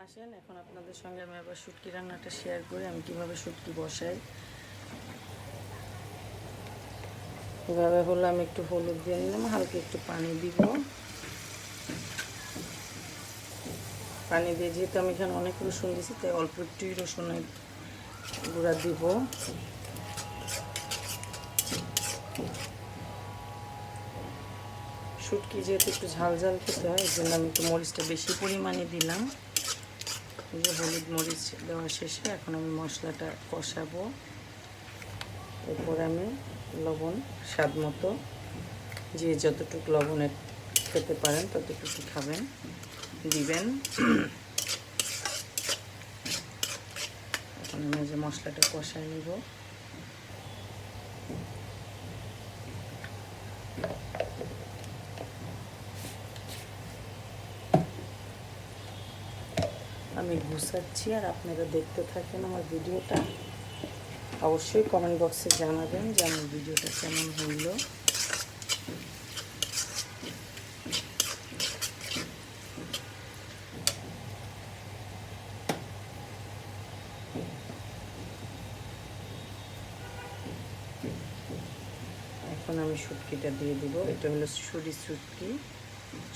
আসেন এখন আপনাদের সঙ্গে আমি আবার শুটকি রান্নাটা শেয়ার করি, আমি কীভাবে শুটকি বসাই। এভাবে হলো আমি একটু হলুদ দিয়ে নিলাম, হালকা একটু পানি দিব। পানি দিয়ে যেহেতু আমি এখানে অনেক রসুন দিয়েছি তাই অল্প একটুই রসুনের গুঁড়া দিব। শুটকি যেহেতু একটু ঝাল ঝাল খেতে হয় এই জন্য আমি একটু মরিচটা বেশি পরিমাণে দিলাম। যে হলুদ মরিচ দেওয়া শেষে এখন আমি মশলাটা কষাবো। এরপর আমি লবণ স্বাদ মতো, যে যতটুকু লবণের খেতে পারেন ততটুকু খাবেন দিবেন। এখন আমি যে মশলাটা কষাই নিব। আমি গুছাচ্ছি আর আপনারা দেখতে থাকেন আমার ভিডিওটা। অবশ্যই কমেন্ট বক্সে জানাবেন যে আমার ভিডিওটা কেমন হইল। এখন আমি শুটকিটা দিয়ে দিব। এটা হলো শুটকি।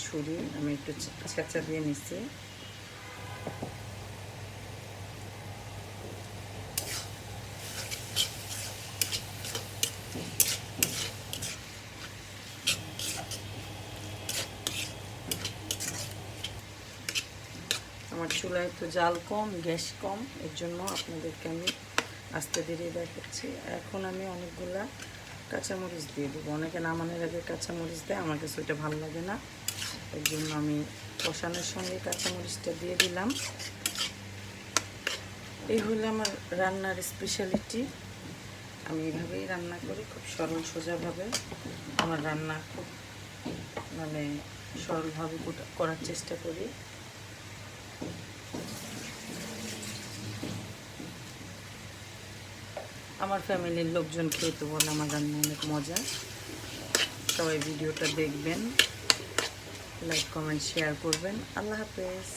ছুরি আমি একটু ছেঁচা দিয়ে নিচ্ছি। আমার চুলায় তো জাল কম, গ্যাস কম, এর জন্য আপনাদেরকে আমি আস্তে ধীরে দেখাচ্ছি। এখন আমি অনেকগুলা কাঁচামরিচ দিয়ে দেবো। অনেকে নামানোর আগে কাঁচামরিচ দেয়, আমার কাছে ওইটা ভালো লাগে না, এর জন্য আমি কষানোর সঙ্গে কাঁচামরিচটা দিয়ে দিলাম। এই হলো আমার রান্নার স্পেশালিটি। আমি এইভাবেই রান্না করি, খুব সরল সোজাভাবে আমার রান্না খুব সরলভাবে করার চেষ্টা করি। আমার ফ্যামিলির লোকজন খেয়ে তো বলে আমার রান্না অনেক মজা। সবাই ভিডিওটা দেখবেন, লাইক কমেন্ট শেয়ার করবেন। আল্লাহ হাফেজ।